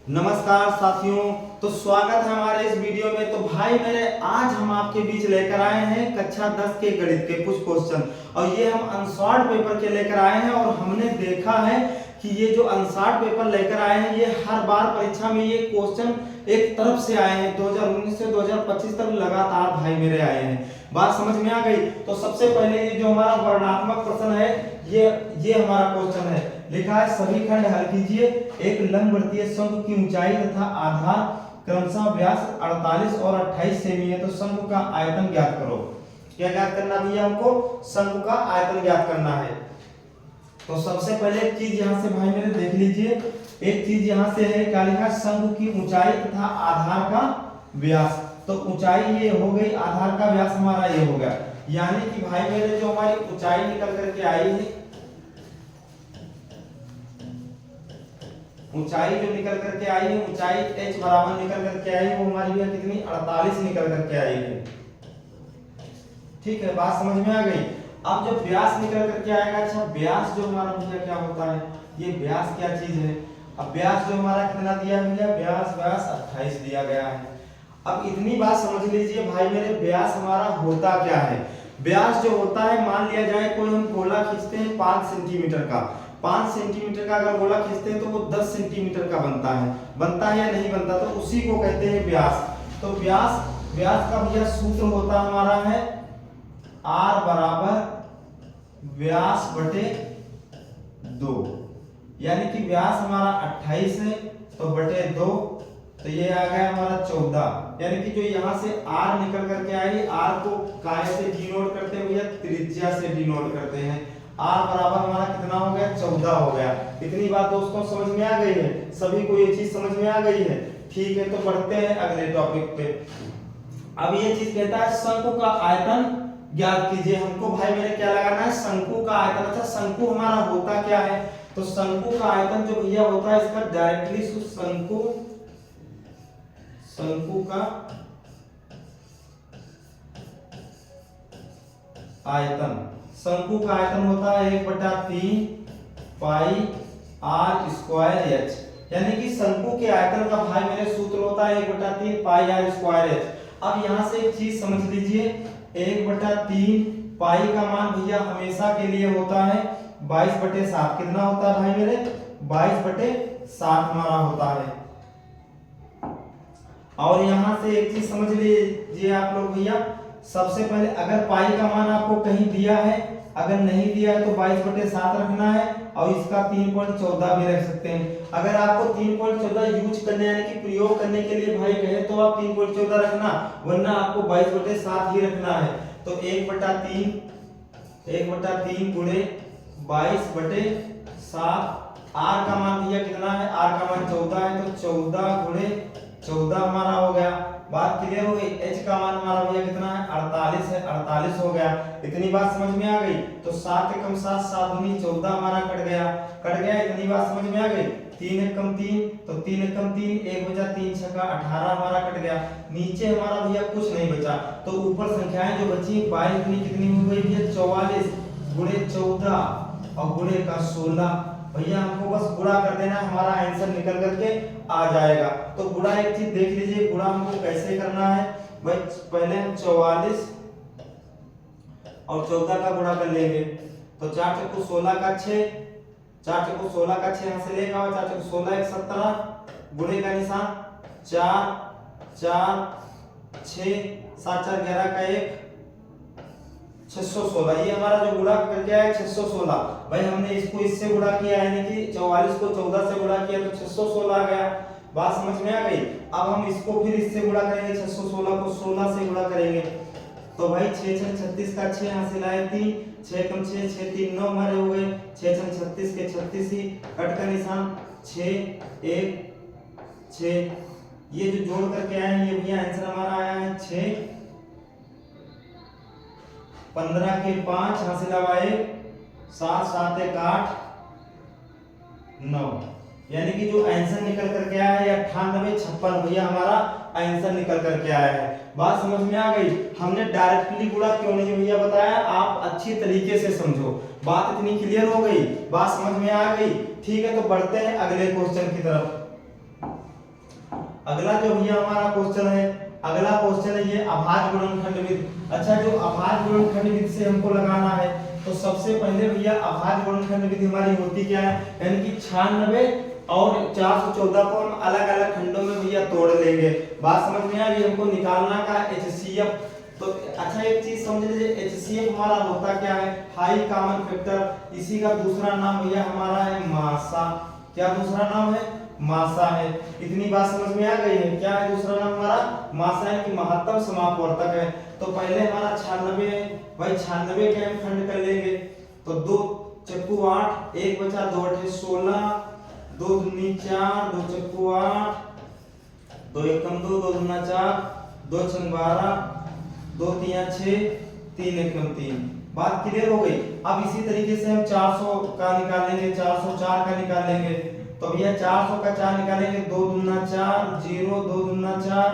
नमस्कार साथियों। तो स्वागत है हमारे इस वीडियो में। तो भाई मेरे आज हम आपके बीच लेकर आए हैं कक्षा 10 के गणित के कुछ क्वेश्चन, और ये हम अनसॉर्ट पेपर के लेकर आए हैं। और हमने देखा है कि ये जो अनसॉर्ट पेपर लेकर आए हैं ये हर बार परीक्षा में ये क्वेश्चन एक तरफ से आए हैं। 2019 से 2025 तक लगातार भाई मेरे आए हैं। बात समझ में आ गई। तो सबसे पहले ये जो हमारा वर्णात्मक प्रश्न है ये हमारा क्वेश्चन है। लिखा है सभी खंड हल कीजिए। एक लंबवृत्तीय शंकु की ऊंचाई तथा आधार क्रमशः व्यास 48 और 28 सेमी है। तो शंकु का आयतन ज्ञात करो। क्या ज्ञात करना भैया? हमको शंकु का आयतन ज्ञात करना है। तो सबसे पहले एक चीज यहाँ से भाई मेरे देख लीजिए। एक चीज यहाँ से है, क्या लिखा? शंकु की ऊंचाई तथा आधार का व्यास। तो ऊंचाई ये हो गई, आधार का व्यास हमारा ये हो गया। यानी कि भाई मेरे जो हमारी ऊंचाई निकल करके आई है, ऊंचाई जो निकल करके आई है, ऊंचाई h बराबर निकल करके आई है, वो हमारी भैया कितनी 48 निकल करके आई है। ठीक है, बात समझ में आ गई। अब जब व्यास निकल करके आएगा, अच्छा व्यास जो हमारा भैया क्या होता है, ये व्यास क्या चीज है? अब व्यास जो हमारा कितना दिया भैया? व्यास 28 दिया गया है। अब इतनी बात समझ लीजिए भाई मेरे, व्यास हमारा होता क्या है? व्यास जो होता है, मान लिया जाए कोई हम गोला खींचते हैं 5 सेंटीमीटर का। 5 सेंटीमीटर का अगर गोला खींचते हैं तो वो 10 सेंटीमीटर का बनता है या नहीं बनता? तो उसी को कहते हैं व्यास। तो व्यास का भैया सूत्र होता हमारा है R बराबर व्यास बटे 2। यानी कि व्यास हमारा 28 है तो बटे 2, तो ये आ गया हमारा 14। यानी कि जो यहाँ से R निकल करके आई, R को काय से डिनोट करते हैं भैया? त्रिज्या से डिनोट करते हैं। R बराबर हमारा कितना हो गया? 14 हो गया। इतनी बात दोस्तों समझ में आ गई है? सभी को ये चीज समझ में आ गई है? ठीक है, तो बढ़ते हैं अगले टॉपिक पे। अब ये चीज कहता है शंकु का आयतन ज्ञात कीजिए। हमको भाई मेरे क्या लगाना है? शंकु का आयतन। अच्छा शंकु हमारा होता क्या है? तो शंकु का आयतन जो भैया होता है, इसका डायरेक्टली शंकु का आयतन, शंकु का आयतन होता है 1/3 पाई r स्क्वायर h। यानी कि शंकु के आयतन का भाई मेरे सूत्र होता है 1/3 पाई r स्क्वायर h। अब यहां से एक चीज समझ लीजिए, 1/3 पाई का मान भैया हमेशा के लिए होता है 22/7। कितना होता है भाई मेरे? 22/7 हमारा होता है। और यहां से एक चीज समझ लीजिए आप लोग भैया, सबसे पहले अगर पाई का मान आपको कहीं दिया है, अगर नहीं दिया है तो 22/7 रखना है, और इसका 3.14 भी रख सकते हैं। अगर आपको 3.14 यूज करने यानी कि प्रयोग करने के लिए भाई कहे तो आप 3.14 रखना, वरना आपको 22/7 ही रखना है। तो 1/3 गुणे 22/7। r का मान भैया कितना है? r का मान 14 है, तो 14 गुणे 14 हमारा हो गया। बात क्लियर हो गई? h का मान हमारा भैया कितना है? 48 है, 48 हो गया। इतनी बात समझ में आ गई? तो 7 एकम 7, 7 दूनी 14 हमारा कट गया। इतनी बात समझ में आ गई? 3 एकम 3, तो 3 एकम 3, 1 बचा 3 छक्का 18 हमारा कट गया। नीचे हमारा भैया कुछ नहीं बचा, तो ऊपर संख्याएं जो बची 22 दूनी कितनी हो गई भैया? 44 गुणे 14 और गुणे का 16। भैया हमको बस गुणा कर देना, हमारा आंसर निकल करके आ जाएगा। तो गुणा एक चीज देख लीजिए, गुणा हमको कैसे करना है भाई? पहले हम 44 और 14 का गुणा कर लेंगे। तो 4 चक्कू 16 का 6, 4 चक्कू 16 का 6 यहाँ से लेगा, और 4 चक्कू 16 1 17 गुणे का निशान 4 4 6 7 4 11 का 1 616। ये हमारा जो गुणा करके आया 616। भाई हमने इसको इससे गुणा किया, यानी कि 44 को 14 से गुणा किया तो 616 आ गया। बात समझ में आ गई? अब हम इसको फिर इससे गुणा करेंगे, 616 को 16 से गुणा करेंगे। तो भाई 6 6 36 का 6 यहाँ से लाए 3, 6 कम 6 6 3 9 हमारे हो गए। 6 6 36 के 36 ही, कट का निशान 6 1 6। ये जो जोड़ करके आए हैं ये भैया आंसर हमारा आया है 6 15 के 5 हासिल आए 7 7 1 8 9। यानी कि जो आंसर निकल करके आया है 9856 भैया हमारा आंसर निकल करके आया है। बात समझ में आ गई? हमने डायरेक्टली गुणा क्यों नहीं भैया बताया, आप अच्छी तरीके से समझो। बात इतनी क्लियर हो गई? बात समझ में आ गई? ठीक है, तो बढ़ते हैं अगले क्वेश्चन की तरफ। अगला जो भैया हमारा क्वेश्चन है, अगला क्वेश्चन है ये अभाज्य गुणनखंड विधि। अच्छा, जो अभाज्य गुणनखंड विधि से हमको लगाना है, तो सबसे पहले भैया अभाज्य गुणनखंड विधि हमारी होती क्या है, यानी कि 96 और 414 को हम अलग अलग खंडों में भैया तोड़ लेंगे। बात समझ में आ गई? हमको निकालना का HCF। तो अच्छा एक चीज समझ लीजिए, HCF हमारा होता क्या है, हाई कॉमन फैक्टर। इसी का दूसरा नाम भैया हमारा है मासा। क्या दूसरा नाम है? मासा है। इतनी बात समझ में आ गई है? क्या है दूसरा नाम हमारा? मासा है कि महत्तम समापवर्तक है। तो पहले हमारा 96 है भाई, 96 के हम खंड कर लेंगे। तो 2 चक्कू 8, 1 बचा 2 8 16, 2 दूनी 4, 2 चक्कू 8, 2 एकम 2, 2 दूना 4, 2 छंग 12, 2 तिया 6, 3 एकम 3। बात क्लियर हो गई? अब इसी तरीके से हम 400 का निकालेंगे, 404 का निकालेंगे। तो भैया 400 का 4 निकालेंगे, 2 दूना 4, 0, 2 दूना 4,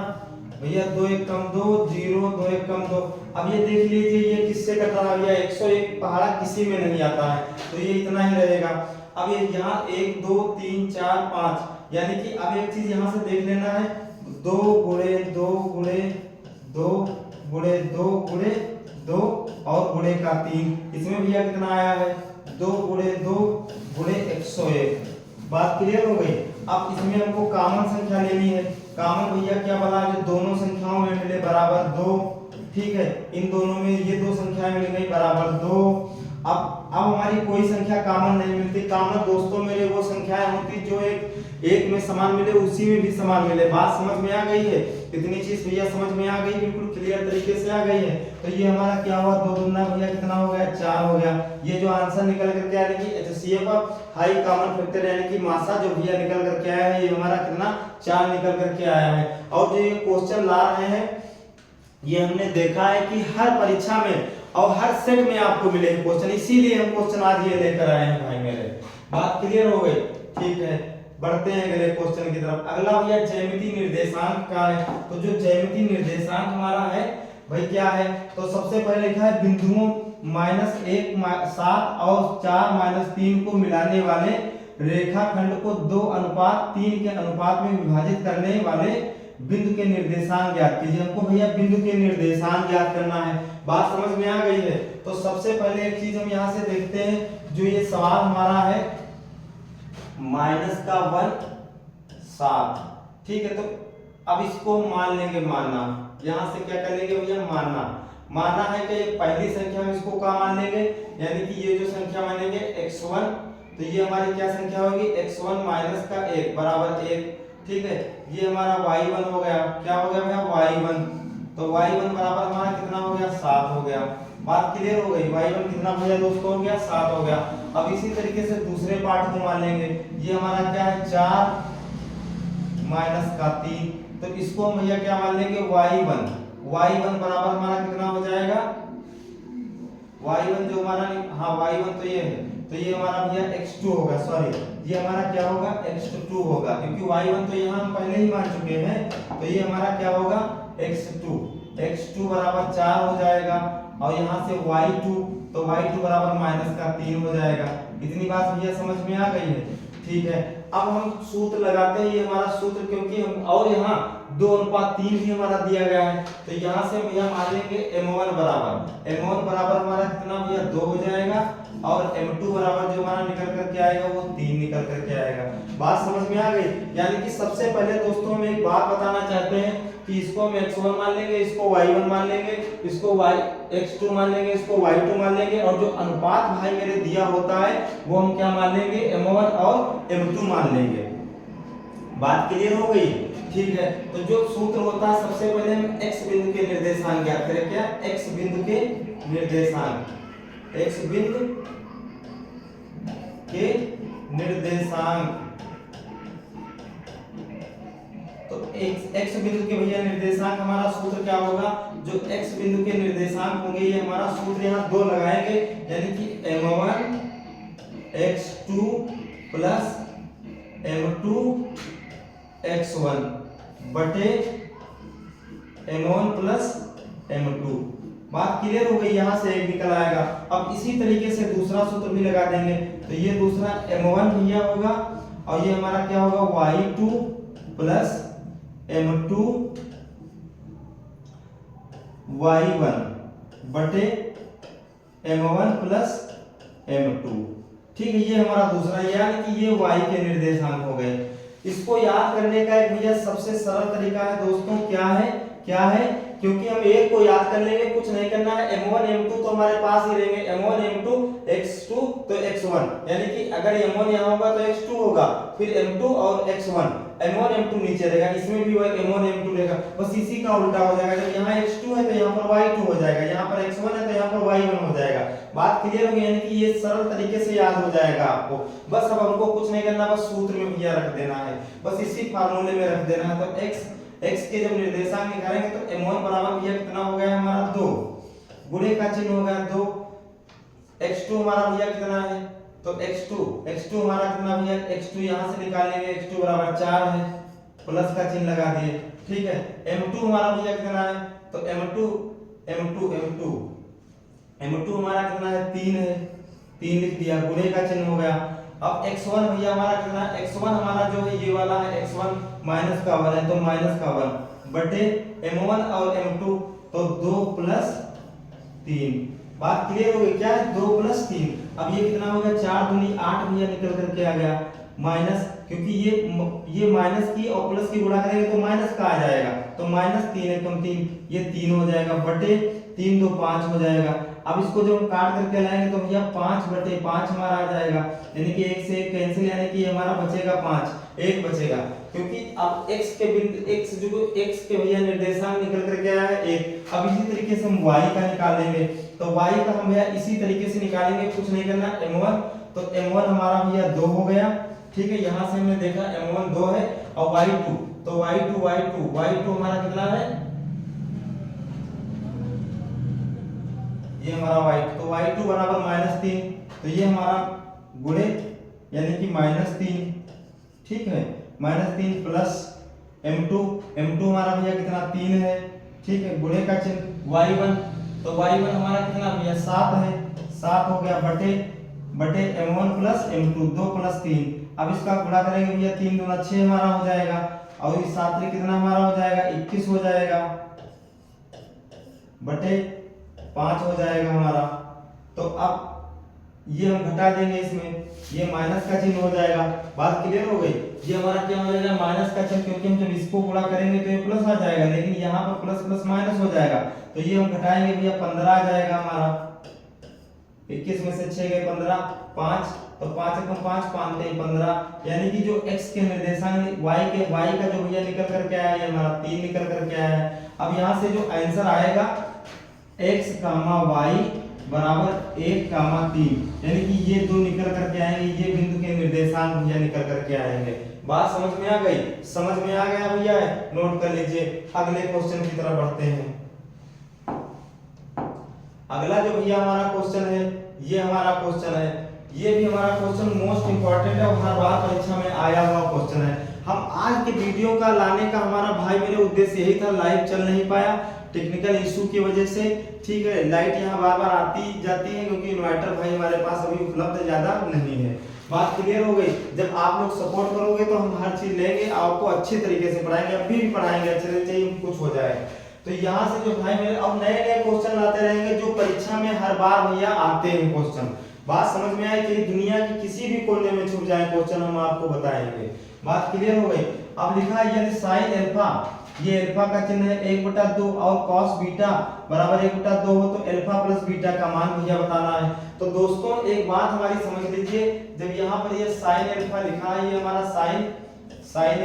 भैया 2 एकम 2, 0, 2 एकम 2। अब ये देख लीजिए ये किससे कट रहा है भैया, 101 पहाड़ा किसी में नहीं आता है, तो ये इतना ही रहेगा। अब ये यहाँ 1 2 3 4 5, यानी कि अब एक चीज यहाँ से देख लेना है, 2 गुणे 2 गुणे 2 गुणे 2 गुणे 2 और गुणे का 3। इसमें भैया कितना आया है, 2 गुणे 2 गुणे 101। बात क्लियर हो गई? अब इसमें हमको कॉमन संख्या लेनी है। कॉमन भैया क्या बना है, जो दोनों संख्याओं में मिले बराबर 2। ठीक है, इन दोनों में ये दो संख्याएं मिल गई बराबर 2। अब हमारी कोई संख्या कॉमन नहीं मिलती। कॉमन दोस्तों मेरे वो संख्याएं होती जो एक में समान मिले, उसी में भी समान मिले। बात समझ में आ गई है? इतनी चीज भैया समझ में आ गई, बिल्कुल क्लियर तरीके से आ गई है। तो ये हमारा क्या हुआ, 2 दूना भैया कितना हो गया, 4 हो गया। ये जो आंसर निकल करके आया कि HCF हाई कॉमन फैक्टर यानी कि मासा जो भैया निकल करके आया है, ये हमारा कितना 4 निकल करके आया है। और जो ये क्वेश्चन ला रहे हैं, ये हमने देखा है कि हर परीक्षा में और हर सेट में आपको मिलेंगे क्वेश्चन, इसीलिए हम क्वेश्चन आज ये लेकर आए हैं भाई मेरे। बात क्लियर हो गई? ठीक है, बढ़ते हैं अगले क्वेश्चन की तरफ। अगला भैया ज्यामितीय निर्देशांक का है। तो जो ज्यामितीय निर्देशांक हमारा है भाई क्या है, तो सबसे पहले लिखा है बिंदुओं -1 7 और 4 -3 को मिलाने वाले रेखाखंड को 2:3 के अनुपात में विभाजित करने वाले बिंदु के निर्देशांक ज्ञात कीजिए। हमको भैया बिंदु के निर्देशांक ज्ञात करना है। बात समझ में आ गई है? तो सबसे पहले एक चीज हम यहाँ से देखते हैं, जो ये सवाल हमारा है -1 7। ठीक है, तो अब इसको मान लेंगे, मानना। यहाँ से क्या कर लेंगे भैया, मानना है कि पहली संख्या में इसको क्या मान लेंगे, यानी कि ये जो संख्या मानेंगे x1, तो ये हमारी क्या संख्या होगी, x1 माइनस का 1 बराबर 1। ठीक है, ये हमारा y1 हो गया। क्या हो गया भैया, y1। तो y1 बराबर हमारा कितना हो गया, 7 हो गया। बात क्लियर हो गई? y1 कितना भैया दोस्तों हो गया, 7 हो गया। अब इसी तरीके से दूसरे पार्ट को मान लेंगे। ये हमारा क्या है, 4 माइनस का 3, तो इसको हम भैया क्या मान लेंगे, y1 बराबर हमारा कितना हो जाएगा, y1 जो हमारा, हाँ y1 तो ये है, तो ये हमारा भैया x2 होगा। सॉरी, ये हमारा क्या होगा, x2 होगा, क्योंकि y1 तो यहाँ हम पहले ही मान चुके हैं। तो ये हमारा क्या होगा, x2 बराबर 4 हो जाएगा। और यहाँ से y2, तो y2 बराबर -3 हो जाएगा। इतनी बात भैया समझ में आ गई है? ठीक है, अब हम सूत्र लगाते हैं। ये हमारा सूत्र, क्योंकि हम और यहाँ 2:3 भी हमारा दिया गया है, तो यहाँ से भैया मान लेंगे m1 बराबर हमारा कितना भैया, 2 हो जाएगा। और m2 बराबर जो हमारा निकल करके आएगा वो 3 निकल करके आएगा। बात समझ में आ गई? यानी कि सबसे पहले दोस्तों हम एक बात बताना चाहते हैं कि इसको हम x1 मान लेंगे, इसको y1 मान लेंगे, इसको x2 मान लेंगे, इसको y2 मान लेंगे, और जो अनुपात भाई मेरे दिया होता है वो हम क्या मान लेंगे, m1 और m2 मान लेंगे। बात क्लियर हो गई? ठीक है, तो जो सूत्र होता है, सबसे पहले हम x बिंदु के निर्देशांक ज्ञात करें। क्या, x बिंदु के निर्देशांक, x बिंदु के निर्देशांक। तो x बिंदु के भैया निर्देशांक हमारा सूत्र क्या होगा, जो x बिंदु के निर्देशांक होंगे, ये हमारा सूत्र यहाँ 2 लगाएंगे, यानी कि m1 x2 plus m2 x1 बटे m1 प्लस m2। बात क्लियर हो गई? यहाँ से एक निकल आएगा। अब इसी तरीके से दूसरा सूत्र भी लगा देंगे। तो ये दूसरा m1 भैया होगा, और ये हमारा क्या होगा, y2 प्लस m2 y1 बटे m1 प्लस m2। ठीक है, ये हमारा दूसरा, यानी कि ये y के निर्देशांक हो गए। इसको याद करने का एक भैया सबसे सरल तरीका है दोस्तों, क्या है, क्योंकि हम एक को याद कर लेंगे, कुछ नहीं करना है। m1 m2 तो हमारे पास ही रहेंगे, m1 m2 x2 तो x1, यानी कि अगर m1 यहाँ होगा तो x2 होगा, फिर m2 और x1, m1 m2 नीचे रहेगा, इसमें भी वही m1 m2 रहेगा, बस इसी का उल्टा हो जाएगा। जब यहाँ x2 है तो यहाँ पर y2 हो जाएगा, यहाँ पर x1 है तो यहाँ पर y1 हो जाएगा। बात क्लियर हो गई, यानी कि ये सरल तरीके से याद हो जाएगा आपको। बस अब हमको कुछ नहीं करना, बस सूत्र में भैया रख देना है, बस इसी फार्मूले में रख देना है। तो x के जब निर्देशांक निकालेंगे तो m1 बराबर भैया कितना हो गया हमारा 2, गुणे का चिन्ह हो गया 2, x2 हमारा भैया कितना है, तो x2 हमारा कितना भैया, x2 यहां से निकालेंगे, x2 बराबर 4 है, प्लस का चिन्ह लगा दिए। ठीक है, m2 हमारा भैया कितना है, तो m2 हमारा कितना है, 3 है, 3 लिख दिया, गुणे का चिन्ह हो गया। अब x1 भैया हमारा कितना है, x1 हमारा जो है ये वाला है, x1 माइनस का 1 है, तो माइनस का 1 बटे m1 और m2, तो 2 प्लस 3। बात क्लियर हो गई, क्या है, 2 प्लस 3। अब ये कितना हो गया, 4 दूनी 8 भैया निकल करके आ गया, माइनस, क्योंकि ये माइनस की और प्लस की गुणा करेंगे तो माइनस का आ जाएगा, तो माइनस 3 एकम 3, ये 3 हो जाएगा, बटे 3 2 5 हो जाएगा। अब इसको जब हम काट करके लाएंगे तो भैया 5 बटे 5 हमारा आ जाएगा, यानी कि 1 से 1 कैंसिल, यानी कि हमारा बचेगा 5, 1 बचेगा, क्योंकि अब x के बिंदु x के भैया निर्देशांक निकल करके आया है 1। अब इसी तरीके से हम y का निकालेंगे, तो y का हम भैया इसी तरीके से निकालेंगे, कुछ नहीं करना, m1, तो m1 हमारा भैया 2 हो गया। ठीक है, यहां से हमने देखा m1 2 है, और y2, तो y2 हमारा कितना है, ये हमारा y2, तो y2 बराबर -3, तो ये हमारा गुणे, यानी कि -3। ठीक है, -3 प्लस m2 हमारा भैया कितना 3 है। ठीक है, गुणे का चिन्ह y1, तो y1 हमारा कितना भैया 7 है, 7 हो गया, बटे m1 प्लस m2, 2 प्लस 3। अब इसका गुणा करेंगे भैया, 3 दूना 6 हमारा हो जाएगा, और इस 7 में कितना हमारा हो जाएगा, 21 हो जाएगा, बटे 5 हो जाएगा हमारा। तो अब ये हम घटा देंगे, इसमें ये माइनस का चिन्ह हो जाएगा। बात क्लियर हो गई, ये हमारा क्या हो जाएगा, माइनस का चिन्ह, क्योंकि हम जब इसको गुणा करेंगे तो ये प्लस आ जाएगा, लेकिन यहाँ पर प्लस प्लस माइनस हो जाएगा, तो ये हम घटाएंगे भैया, 15 आ जाएगा हमारा, 21 में से 6 गए 15, 5, तो 5 एकम 5, 5 3 15, यानी कि जो x के निर्देशांक y का जो भैया निकल करके आया है हमारा 3 निकल करके आया है। अब यहाँ से जो आंसर आएगा x, y बराबर 1, 3, यानी कि ये दो निकल करके आएंगे, ये बिंदु के निर्देशांक भैया निकल करके आएंगे। बात समझ में आ गई, समझ में आ गया भैया, नोट कर लीजिए। अगले क्वेश्चन की तरफ बढ़ते हैं। अगला जो भैया हमारा क्वेश्चन है, ये हमारा क्वेश्चन है, ये भी हमारा क्वेश्चन मोस्ट इंपॉर्टेंट है और हर बार परीक्षा में आया हुआ क्वेश्चन है। हम आज के वीडियो का लाने का हमारा भाई मेरे उद्देश्य यही था, लाइव चल नहीं पाया टेक्निकल इशू की वजह से। ठीक है, लाइट यहाँ बार बार आती जाती है, क्योंकि इन्वर्टर भाई हमारे पास अभी उपलब्ध ज्यादा नहीं है। बात क्लियर हो गई, जब आप लोग सपोर्ट करोगे तो हम हर चीज लेंगे, आपको अच्छे तरीके से पढ़ाएंगे, अभी भी पढ़ाएंगे अच्छे से, चाहिए कुछ हो जाए। तो यहाँ से जो भाई मेरे अब नए नए क्वेश्चन लाते रहेंगे, जो परीक्षा में हर बार भैया आते हैं क्वेश्चन। बात समझ में आई, कि दुनिया की किसी भी कोने में छुप जाए क्वेश्चन, हम आपको बताएंगे। बात क्लियर हो गई। अब लिखा है यदि साइन अल्फा, ये अल्फा का चिन्ह है 1/2 और cos बीटा बराबर 1/2 हो, तो अल्फा प्लस बीटा का मान भैया बताना है। तो दोस्तों एक बात हमारी समझ लीजिए, जब यहाँ पर ये साइन अल्फा लिखा है, ये हमारा साइन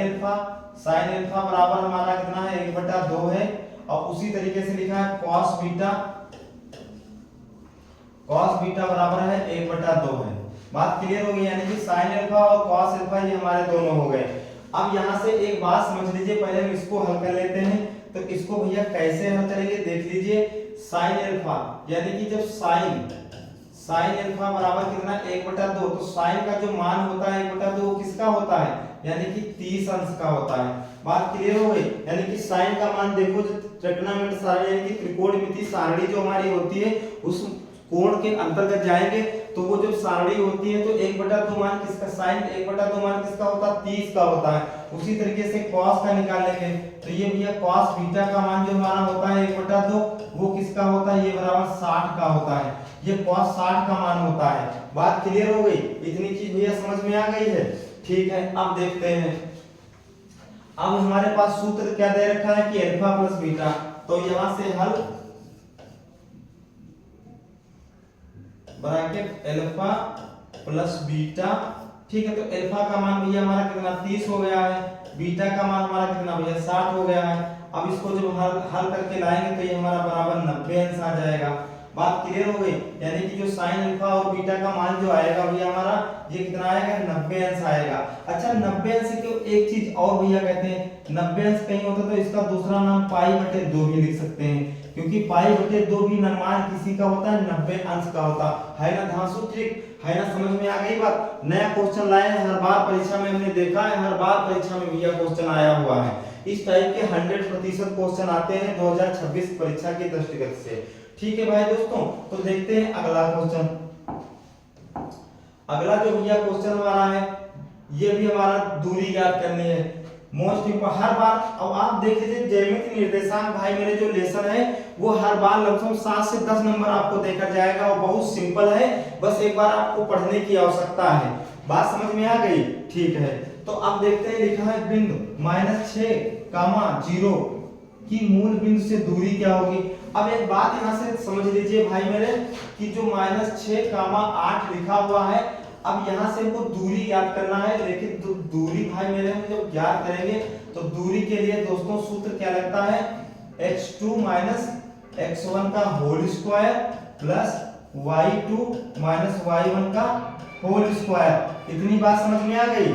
अल्फा बराबर हमारा कितना है 1/2 है, और उसी तरीके से लिखा है cos बीटा बराबर है 1/2 है। बात क्लियर हो गई, यानी कि साइन अल्फा और cos अल्फा ये हमारे दोनों हो गए। अब यहाँ से एक बात समझ लीजिए, पहले हम इसको हल कर लेते हैं। तो इसको भैया कैसे हल करेंगे देख लीजिए। साइन अल्फा यानी कि जब साइन अल्फा बराबर कितना 1/2, तो साइन का जो मान होता है 1/2 किसका होता है, यानी कि 30 अंश का होता है। बात क्लियर हो गई, यानी कि साइन का मान देखो, जो ट्रिग्नोमेट्री सारणी यानी कि त्रिकोणमिति सारणी जो हमारी होती है, कोण के अंतर्गत जाएंगे तो वो जब सारणी होती है तो 1/2 मान किसका, साइन 1/2 मान किसका होता है, 30 का होता है। उसी तरीके से कॉस का निकालेंगे तो ये भैया कॉस बीटा का मान जो हमारा होता है 1/2 वो किसका होता है, ये बराबर 60 का होता है। ये कॉस 60 का मान होता है। बात क्लियर हो गई, इतनी चीज भैया समझ में आ गई है। ठीक है, अब देखते हैं, अब हमारे पास सूत्र क्या दे रखा है कि अल्फा प्लस बीटा, तो यहां से हल ब्रैकेट अल्फा प्लस बीटा। ठीक है, तो अल्फा का मान भैया हमारा कितना 30 हो गया है, बीटा का मान हमारा कितना भैया 60 हो गया है। अब इसको जब हल करके लाएंगे तो ये हमारा बराबर 90 अंश आ जाएगा। बात क्लियर हो गई, यानी कि जो साइन अल्फा और बीटा का मान जो आएगा भैया हमारा ये कितना आएगा, 90 अंश आएगा। अच्छा 90 अंश को एक चीज और भैया कहते हैं, 90 अंश कहीं होता तो इसका दूसरा नाम पाई/2 भी लिख सकते हैं, क्योंकि पाई/2 भी मान किसी का होता है 90 अंश का होता है ना। धांसू ट्रिक है ना, समझ में आ गई बात। नया क्वेश्चन लाए हैं, हर बार परीक्षा में हमने देखा है, हर बार परीक्षा में भैया क्वेश्चन आया हुआ है। इस टाइप के 100% क्वेश्चन आते हैं 2026 परीक्षा के दृष्टिगत से। ठीक है भाई दोस्तों, तो देखते हैं अगला क्वेश्चन। अगला जो भैया क्वेश्चन हमारा है ये भी हमारा दूरी ज्ञात करनी है, मोस्ट इंपोर्टेंट। हर बार अब आप देख लीजिए ज्यामिति निर्देशांक भाई मेरे जो लेसन है वो हर बार लगभग 7 से 10 नंबर आपको देकर जाएगा, और बहुत सिंपल है, बस एक बार आपको पढ़ने की आवश्यकता है। बात समझ में आ गई, ठीक है। तो अब देखते हैं, लिखा है बिंदु -6, 0 की मूल बिंदु से दूरी क्या होगी। अब एक बात यहां से समझ लीजिए भाई मेरे कि जो -6, 8 लिखा हुआ है, अब यहां से हमको दूरी याद करना है, लेकिन दूरी भाई मेरे हम जब ज्ञात करेंगे तो दूरी के लिए दोस्तों सूत्र क्या लगता है, x2 - x1 का whole square plus y2 - y1 का होल स्क्वायर। इतनी बात समझ में आ गई,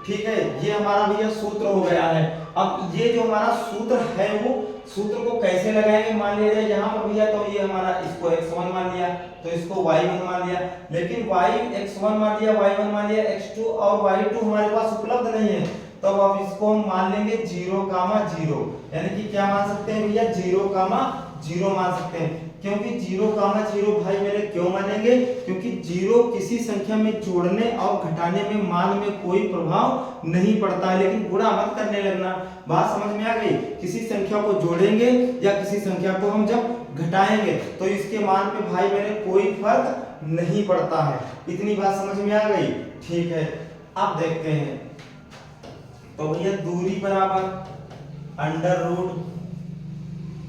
ठीक है। ये हमारा भैया सूत्र हो गया है। अब ये जो हमारा सूत्र है वो सूत्र को कैसे लगाएंगे, मान लिया जाए यहाँ पर भैया तो ये हमारा इसको x1 मान लिया तो इसको y1 मान लिया, लेकिन x1 मान लिया, y1 मान लिया, x2 और y2 हमारे पास उपलब्ध नहीं है, तो अब इसको हम मान लेंगे 0, यानी कि क्या मान सकते हैं भैया 0, मान सकते हैं। क्योंकि 0, भाई मेरे क्यों मानेंगे, क्योंकि 0 किसी संख्या में जोड़ने और घटाने में मान में कोई प्रभाव नहीं पड़ता है, लेकिन गुणा मत करने लगना। बात समझ में आ गई, किसी संख्या को जोड़ेंगे या किसी संख्या को हम जब घटाएंगे तो इसके मान पे भाई मेरे कोई फर्क नहीं पड़ता है। इतनी बात समझ में आ गई, ठीक है। अब देखते हैं, तो भैया दूरी बराबर √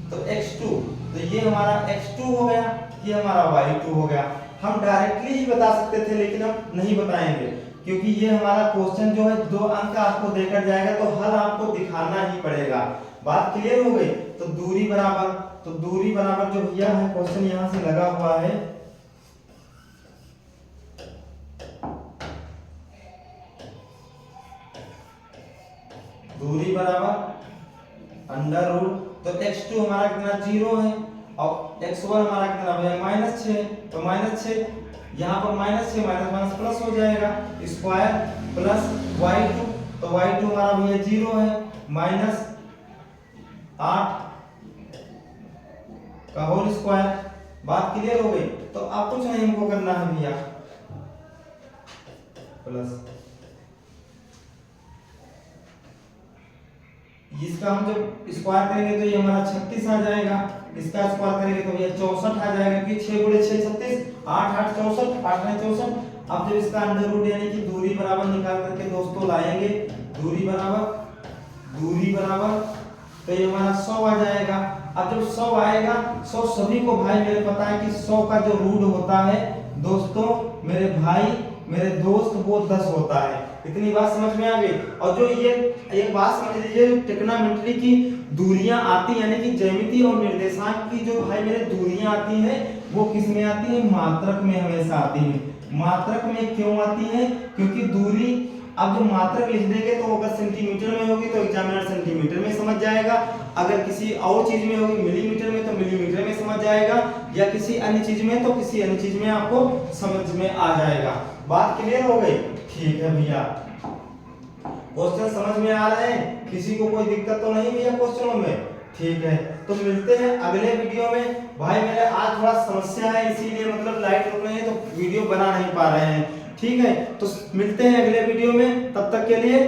तो x2, तो ये हमारा x2 हो गया, ये हमारा y2 हो गया। हम डायरेक्टली ही बता सकते थे, लेकिन हम नहीं बताएंगे, क्योंकि ये हमारा क्वेश्चन जो है 2 अंक का आपको देकर जाएगा, तो हल आपको दिखाना ही पड़ेगा। बात क्लियर हो गई। तो दूरी बराबर जो भैया है क्वेश्चन यहां से लगा हुआ है, दूरी बराबर √ तो x2 हमारा कितना 0 है और x1 हमारा कितना भैया -6, तो -6 यहाँ पर -6 माइनस प्लस हो जाएगा, स्क्वायर प्लस y2, तो y2 हमारा भैया 0 है, -8 का होल स्क्वायर। बात क्लियर हो गई। तो अब कुछ नहीं हमको करना है भैया, प्लस इसका हम जब स्क्वायर करेंगे तो ये हमारा 36 आ जाएगा, इसका स्क्वायर करेंगे तो ये 64 आ जाएगा, क्योंकि 6 × 6 36, 8 8 64, 8 9 64। अब जब इसका अंडर यानी कि दूरी बराबर निकाल करके दोस्तों लाएंगे, दूरी बराबर तो ये हमारा 100 आ जाएगा। अब जब 100 आएगा, 100 सभी को भाई मेरे पता है कि 100 का जो रूट होता है दोस्तों मेरे भाई मेरे दोस्त वो 10 होता है। इतनी बात समझ में आ गई। और जो ये एक बात समझ लीजिए, ट्रिग्नोमेट्री की दूरियां आती यानी कि ज्यामिति और निर्देशांक की जो भाई मेरे दूरियां आती हैं वो किस में आती है, मात्रक में हमेशा आती है। मात्रक में क्यों आती है, क्योंकि दूरी अब जो मात्रक लिख देंगे तो अगर सेंटीमीटर में होगी तो एग्जामिनर सेंटीमीटर में समझ जाएगा, अगर किसी और चीज में होगी मिलीमीटर में तो मिलीमीटर में समझ जाएगा, या किसी अन्य चीज में तो किसी अन्य चीज में आपको समझ में आ जाएगा। बात क्लियर हो गई, ठीक है भैया। क्वेश्चन समझ में आ रहे हैं, किसी को कोई दिक्कत तो नहीं भैया क्वेश्चनों में, ठीक है, तो मिलते हैं अगले वीडियो में। भाई मेरे आज थोड़ा समस्या है, इसीलिए मतलब लाइट रुक रही है तो वीडियो बना नहीं पा रहे हैं। ठीक है, तो मिलते हैं अगले वीडियो में, तब तक के लिए